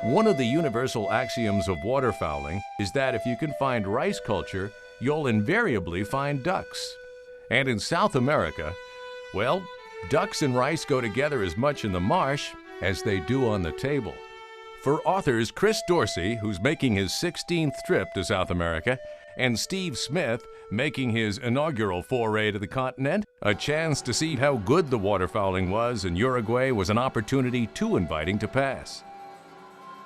One of the universal axioms of waterfowling is that if you can find rice culture, you'll invariably find ducks. And in South America, well, ducks and rice go together as much in the marsh as they do on the table. For authors Chris Dorsey, who's making his 16th trip to South America, and Steve Smith, making his inaugural foray to the continent, a chance to see how good the waterfowling was in Uruguay was an opportunity too inviting to pass.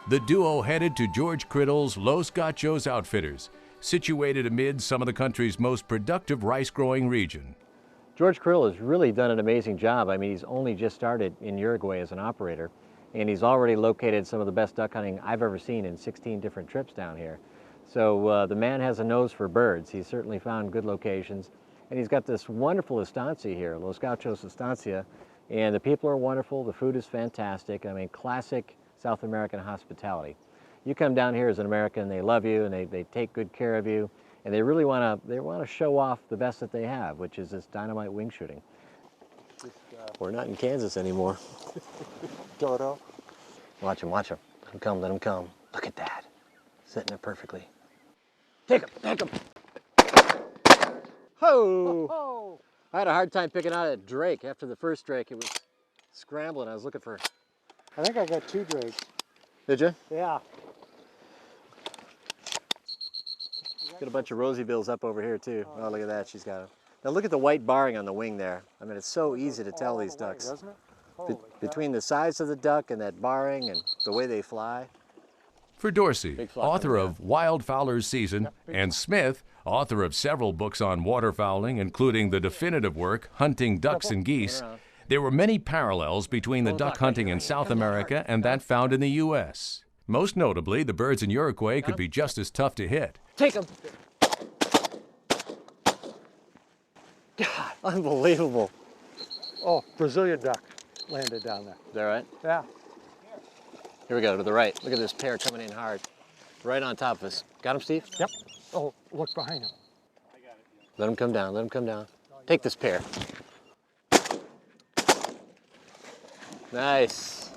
The duo headed to George Criddle's Los Gachos Outfitters, situated amid some of the country's most productive rice-growing region. George Criddle has really done an amazing job. I mean, he's only just started in Uruguay as an operator, and he's already located some of the best duck hunting I've ever seen in 16 different trips down here. So the man has a nose for birds. He's certainly found good locations, and he's got this wonderful estancia here, Los Gachos Estancia, and the people are wonderful, the food is fantastic. I mean, classic South American hospitality. You come down here as an American, they love you and they take good care of you, and they really want to show off the best that they have, which is this dynamite wing shooting. We're not in Kansas anymore. Dodo. Watch him, watch him. Let him come, let him come. Look at that. Setting it perfectly. Take him, take him. Ho! Oh! I had a hard time picking out a drake. After the first drake, it was scrambling. I was looking for... I think I got 2 drakes. Did you? Yeah. Got a bunch of rosy-bills up over here too. Oh, look at that, she's got them. Now look at the white barring on the wing there. I mean, it's so easy to tell these ducks. Doesn't it? Between the size of the duck and that barring and the way they fly. For Dorsey, author of Wildfowler's Season, and Smith, author of several books on waterfowling, including the definitive work, Hunting Ducks and Geese, there were many parallels between the duck hunting in South America and that found in the U.S. Most notably, the birds in Uruguay could be just as tough to hit. Take them! God, unbelievable. Oh, Brazilian duck landed down there. Is that right? Yeah. Here we go, to the right. Look at this pair coming in hard. Right on top of us. Got him, Steve? Yep. Oh, look behind him. Let him come down, let him come down. Take this pair. Nice.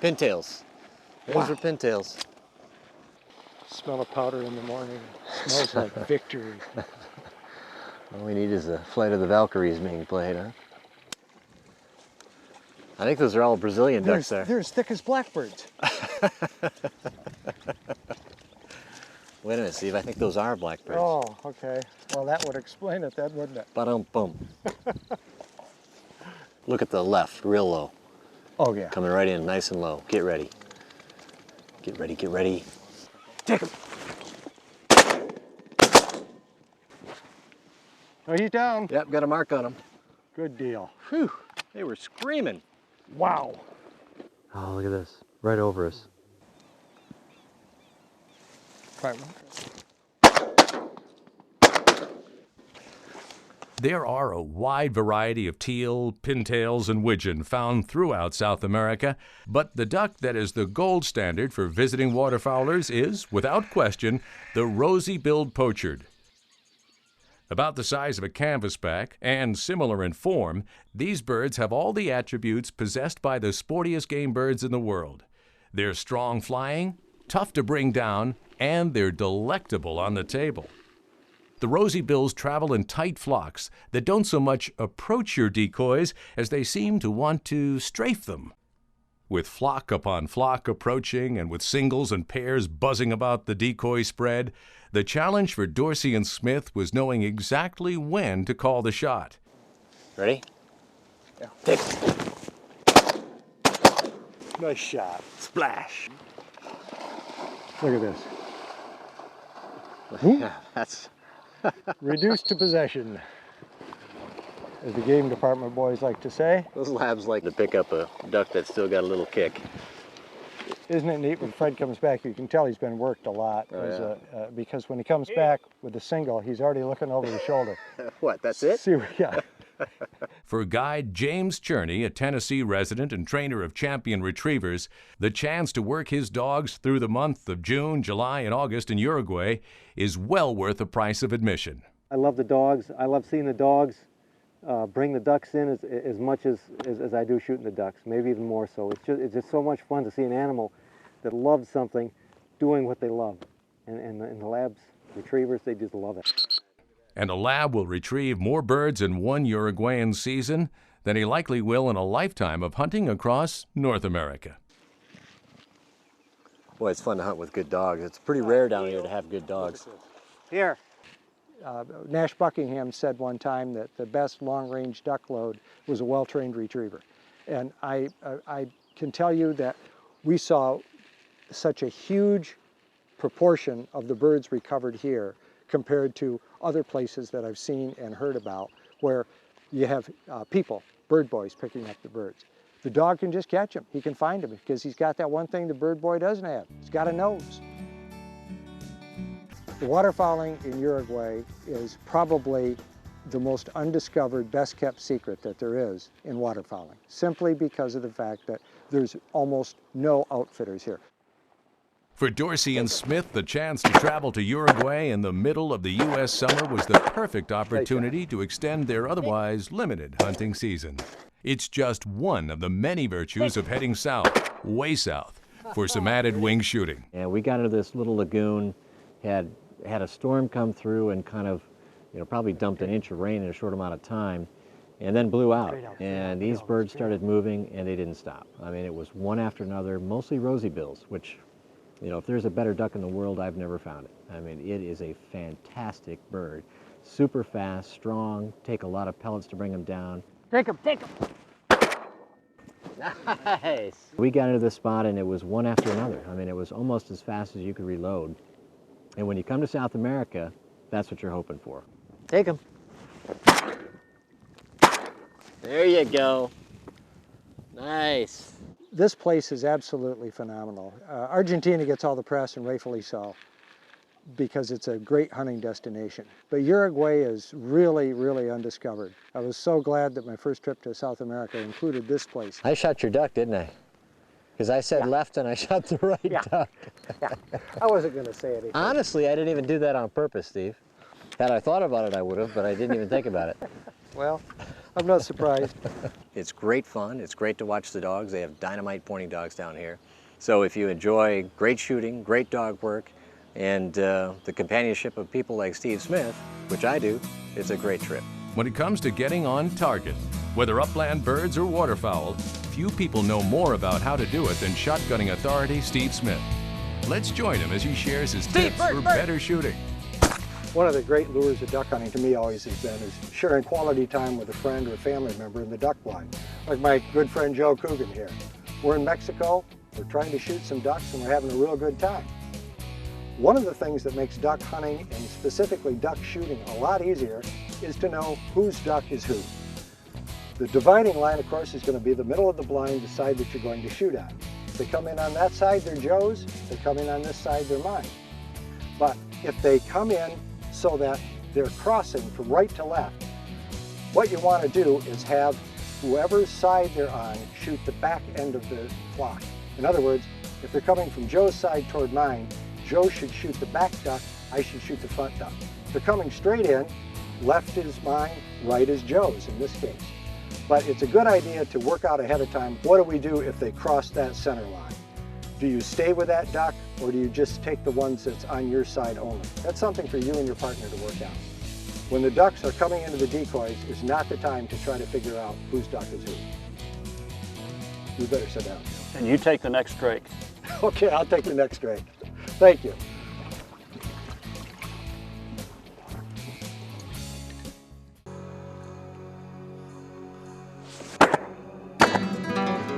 Pintails. Those are pintails. Smell of powder in the morning. Smells like victory. All we need is a Flight of the Valkyries being played, huh? I think those are all Brazilian ducks there. They're as thick as blackbirds. Wait a minute, Steve. I think those are blackbirds. Oh, okay. Well, that would explain it then, wouldn't it? Ba-dum-bum. Look at the left, real low. Oh, yeah. Coming right in, nice and low. Get ready. Get ready, get ready. Take him. Oh, he's down. Yep, got a mark on him. Good deal. Whew, they were screaming. Wow. Oh, look at this. Right over us. Try one. There are a wide variety of teal, pintails, and widgeon found throughout South America, but the duck that is the gold standard for visiting waterfowlers is, without question, the rosy-billed pochard. About the size of a canvasback and similar in form, these birds have all the attributes possessed by the sportiest game birds in the world. They're strong flying, tough to bring down, and they're delectable on the table. The rosy-bills travel in tight flocks that don't so much approach your decoys as they seem to want to strafe them. With flock upon flock approaching and with singles and pairs buzzing about the decoy spread, the challenge for Dorsey and Smith was knowing exactly when to call the shot. Ready? Yeah. Take. Nice shot. Splash. Look at this. Yeah, that's... Reduced to possession, as the game department boys like to say. Those labs like to pick up a duck that's still got a little kick. Isn't it neat when Fred comes back? You can tell he's been worked a lot. Because when he comes back with a single, he's already looking over the shoulder. What, that's it? See, yeah. For guide James Cherney, a Tennessee resident and trainer of champion retrievers, the chance to work his dogs through the month of June, July, and August in Uruguay is well worth the price of admission. I love the dogs. I love seeing the dogs bring the ducks in as much as I do shooting the ducks, maybe even more so. It's just so much fun to see an animal that love something doing what they love. And the labs, retrievers, they just love it. And a lab will retrieve more birds in one Uruguayan season than he likely will in a lifetime of hunting across North America. Boy, it's fun to hunt with good dogs. It's pretty rare down here to have good dogs. Here. Nash Buckingham said one time that the best long-range duck load was a well-trained retriever. And I can tell you that we saw such a huge proportion of the birds recovered here compared to other places that I've seen and heard about where you have people, bird boys, picking up the birds. The dog can just catch them. He can find them because he's got that one thing the bird boy doesn't have. He's got a nose. The waterfowling in Uruguay is probably the most undiscovered, best kept secret that there is in waterfowling, simply because of the fact that there's almost no outfitters here. For Dorsey and Smith, the chance to travel to Uruguay in the middle of the U.S. summer was the perfect opportunity to extend their otherwise limited hunting season. It's just one of the many virtues of heading south, way south, for some added wing shooting. And we got into this little lagoon, had a storm come through and kind of, probably dumped an inch of rain in a short amount of time, and then blew out. And these birds started moving, and they didn't stop. I mean, it was one after another, mostly rosy-bills, which, if there's a better duck in the world, I've never found it. I mean, it is a fantastic bird. Super fast, strong, take a lot of pellets to bring them down. Take them, take them. Nice. We got into this spot and it was one after another. I mean, it was almost as fast as you could reload. And when you come to South America, that's what you're hoping for. Take them. There you go. Nice. This place is absolutely phenomenal. Argentina gets all the press, and rightfully so, because it's a great hunting destination. But Uruguay is really, really undiscovered. I was so glad that my first trip to South America included this place. I shot your duck, didn't I? Because I said left and I shot the right duck. Yeah, I wasn't going to say anything. Honestly, I didn't even do that on purpose, Steve. Had I thought about it, I would have, but I didn't even think about it. Well, I'm not surprised. It's great fun. It's great to watch the dogs. They have dynamite pointing dogs down here. So if you enjoy great shooting, great dog work, and the companionship of people like Steve Smith, which I do, it's a great trip. When it comes to getting on target, whether upland birds or waterfowl, few people know more about how to do it than shotgunning authority Steve Smith. Let's join him as he shares his tips for better shooting. One of the great lures of duck hunting to me always has been is sharing quality time with a friend or a family member in the duck blind. Like my good friend Joe Coogan here. We're in Mexico, we're trying to shoot some ducks, and we're having a real good time. One of the things that makes duck hunting, and specifically duck shooting, a lot easier is to know whose duck is who. The dividing line, of course, is going to be the middle of the blind, the side that you're going to shoot on. If they come in on that side, they're Joe's. If they come in on this side, they're mine. But if they come in so that they're crossing from right to left, what you want to do is have whoever's side they're on shoot the back end of the flock. In other words, if they're coming from Joe's side toward mine, Joe should shoot the back duck, I should shoot the front duck. If they're coming straight in, left is mine, right is Joe's in this case. But it's a good idea to work out ahead of time, what do we do if they cross that center line? Do you stay with that duck, or do you just take the ones that's on your side only? That's something for you and your partner to work out. When the ducks are coming into the decoys is not the time to try to figure out whose duck is who. You better sit down. And you take the next drake. Okay, I'll take the next drake. Thank you.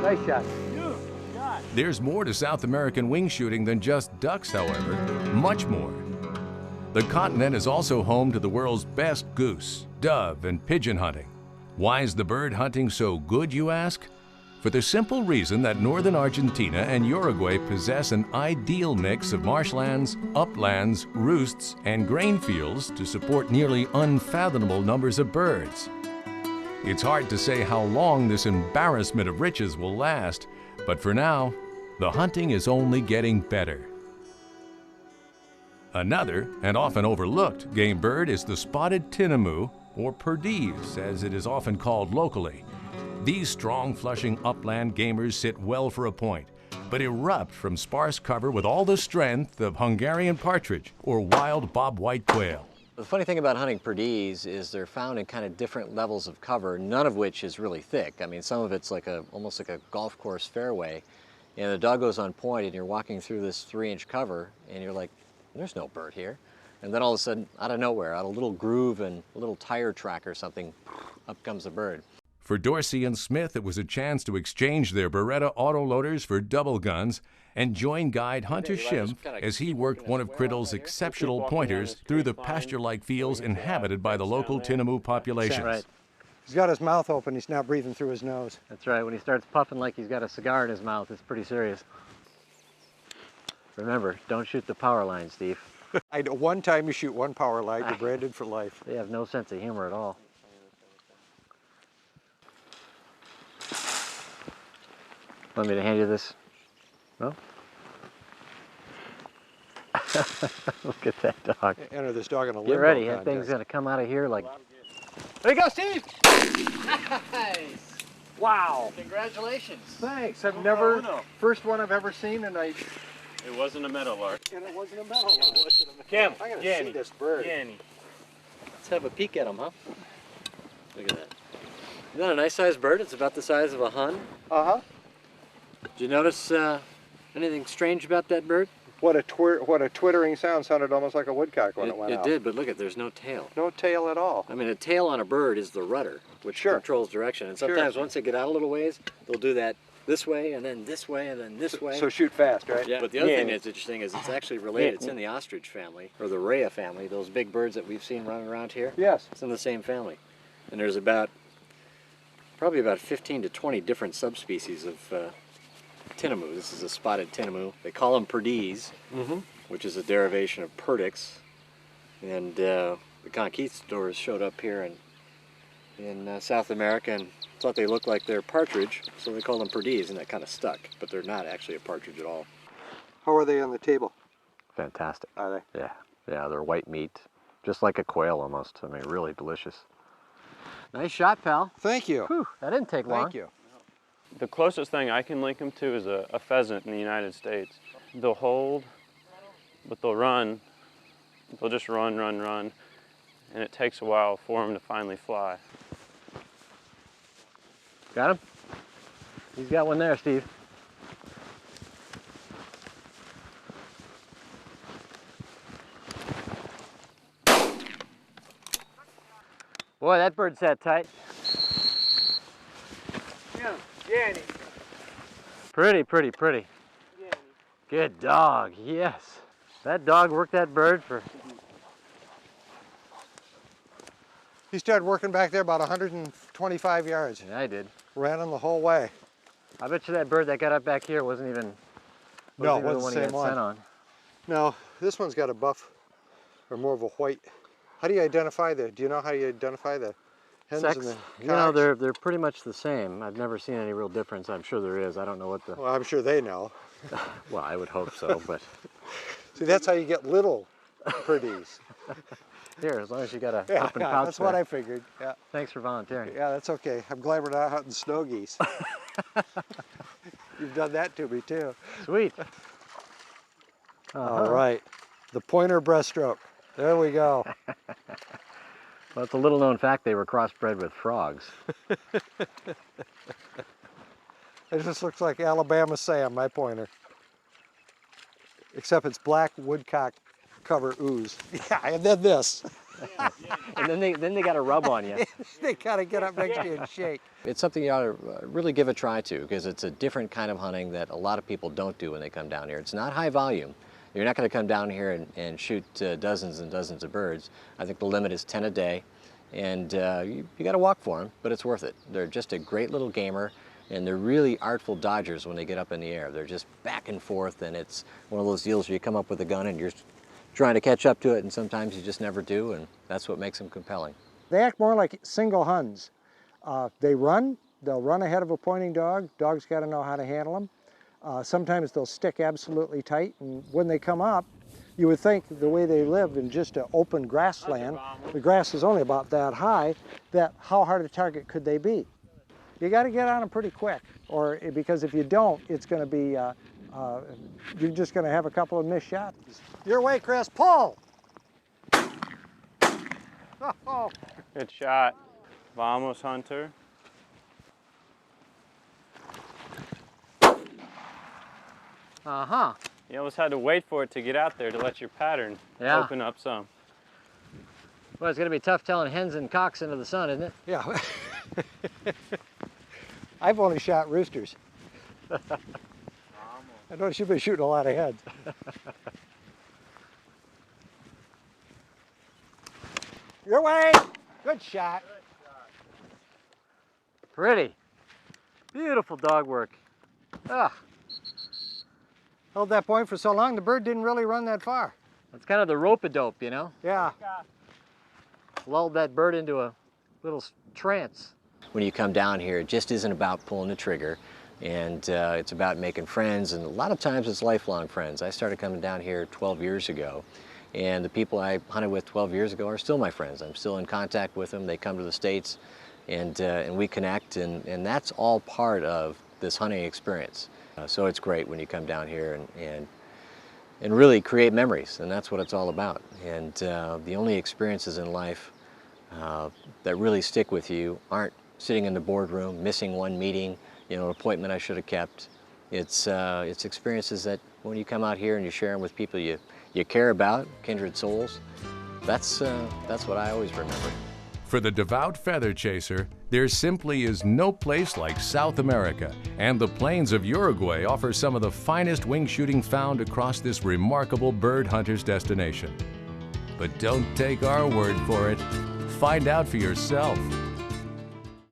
Nice shot. There's more to South American wing shooting than just ducks, however, much more. The continent is also home to the world's best goose, dove, and pigeon hunting. Why is the bird hunting so good, you ask? For the simple reason that northern Argentina and Uruguay possess an ideal mix of marshlands, uplands, roosts, and grain fields to support nearly unfathomable numbers of birds. It's hard to say how long this embarrassment of riches will last, but for now, the hunting is only getting better. Another, and often overlooked, game bird is the spotted tinamou, or perdiz, as it is often called locally. These strong flushing upland gamers sit well for a point, but erupt from sparse cover with all the strength of Hungarian partridge or wild bobwhite quail. The funny thing about hunting perdiz is they're found in kind of different levels of cover, none of which is really thick. I mean, some of it's like almost like a golf course fairway, and the dog goes on point and you're walking through this 3-inch cover and you're like, there's no bird here. And then all of a sudden, out of nowhere, out of a little groove and a little tire track or something, up comes a bird. For Dorsey and Smith, it was a chance to exchange their Beretta autoloaders for double guns and join guide Hunter Schimpf as he worked one of Crittle's exceptional pointers through the pasture-like fields inhabited by the local tinamou populations. Right. He's got his mouth open, he's not breathing through his nose. That's right. When he starts puffing like he's got a cigar in his mouth, it's pretty serious. Remember, don't shoot the power line, Steve. I know one time you shoot one power line, you're branded for life. They have no sense of humor at all. Want me to hand you this? No? Look at that dog. Enter this dog in a limbo Get ready, that contest. thing's gonna come out of here like... There you go, Steve! Nice! Wow! Congratulations! Thanks, first one I've ever seen, and It wasn't a meadowlark. it wasn't a meadowlark. Kim, I gotta see this bird. Let's have a peek at him, huh? Look at that. Isn't that a nice sized bird? It's about the size of a hun. Uh-huh. Did you notice anything strange about that bird? What a twittering sound, sounded almost like a woodcock when it went out. It did, but look there's no tail. No tail at all. I mean, a tail on a bird is the rudder, which controls direction. And sometimes once they get out a little ways, they'll do that this way, and then this way, and then this way. So shoot fast, right? Yeah, but the other thing that's interesting is it's actually related. It's in the ostrich family, or the rhea family, those big birds that we've seen running around here. Yes. It's in the same family. And there's probably about 15 to 20 different subspecies of tinamou. This is a spotted tinamou. They call them perdiz, which is a derivation of perdix. And the conquistadors showed up here in South America and thought they looked like their partridge, so they called them perdiz, and that kind of stuck. But they're not actually a partridge at all. How are they on the table? Fantastic. Are they? Yeah, they're white meat, just like a quail almost. I mean, really delicious. Nice shot, pal. Thank you. Whew, that didn't take long. Thank you. The closest thing I can link them to is a pheasant in the United States. They'll hold, but they'll run. They'll just run, and it takes a while for them to finally fly. Got him? He's got one there, Steve. Boy, that bird sat tight. Yeah, Yanny. Pretty, pretty, pretty. Good dog, yes. That dog worked that bird for... He started working back there about 125 yards. Yeah, I did. Ran him the whole way. I bet you that bird that got up back here wasn't even No, the one wasn't he the had same one. sent on. No, this one's got a buff, or more of a white. How do you identify do you know how you identify the hens Sex, and the you know, cocks? they're pretty much the same. I've never seen any real difference. I'm sure there is. I don't know what the... Well, I'm sure they know. Well, I would hope so, but... See, that's how you get little perdiz. Here, as long as you got a Yeah, open pouch that's what there. I figured. Yeah. Thanks for volunteering. Yeah, that's okay. I'm glad we're not hunting snow geese. You've done that to me too. Sweet. All right, the pointer breaststroke. There we go. Well, it's a little known fact they were crossbred with frogs. It just looks like Alabama Sam, my pointer. Except it's black woodcock cover ooze. Yeah, and then this. And then they got a rub on you. They kind of get up next to you and shake. It's something you ought to really give a try to, because it's a different kind of hunting that a lot of people don't do when they come down here. It's not high volume. You're not going to come down here and shoot dozens and dozens of birds. I think the limit is 10 a day, and you got to walk for them, but it's worth it. They're just a great little gamer, and they're really artful dodgers when they get up in the air. They're just back and forth, and it's one of those deals where you come up with a gun and you're trying to catch up to it, and sometimes you just never do, and that's what makes them compelling. They act more like single huns. They run, they'll run ahead of a pointing dog. Dogs got to know how to handle them. Sometimes they'll stick absolutely tight, and when they come up, you would think the way they live in just an open grassland, the grass is only about that high, that how hard a target could they be? You got to get on them pretty quick, or because if you don't, it's going to be You're just going to have a couple of missed shots. Your way, Chris. Pull! Oh. Good shot. Vamos, Hunter. Uh-huh. You almost had to wait for it to get out there to let your pattern open up some. Well, it's going to be tough telling hens and cocks into the sun, isn't it? Yeah. I've only shot roosters. I noticed you've been shooting a lot of heads. Your way! Good shot. Pretty. Beautiful dog work. Ah, Held that point for so long, the bird didn't really run that far. that's kind of the rope-a-dope, you know? Yeah. Lulled that bird into a little trance. When you come down here, it just isn't about pulling the trigger, and it's about making friends, and a lot of times it's lifelong friends. I started coming down here 12 years ago, and the people I hunted with 12 years ago are still my friends. I'm still in contact with them. They come to the States, and we connect, and that's all part of this hunting experience. So it's great when you come down here and really create memories, and that's what it's all about. And the only experiences in life that really stick with you aren't sitting in the boardroom, missing one meeting, you know, an appointment I should have kept. It's experiences that when you come out here and you share them with people you care about, kindred souls, that's what I always remember. For the devout feather chaser, there simply is no place like South America, and the plains of Uruguay offer some of the finest wing shooting found across this remarkable bird hunter's destination. But don't take our word for it. Find out for yourself.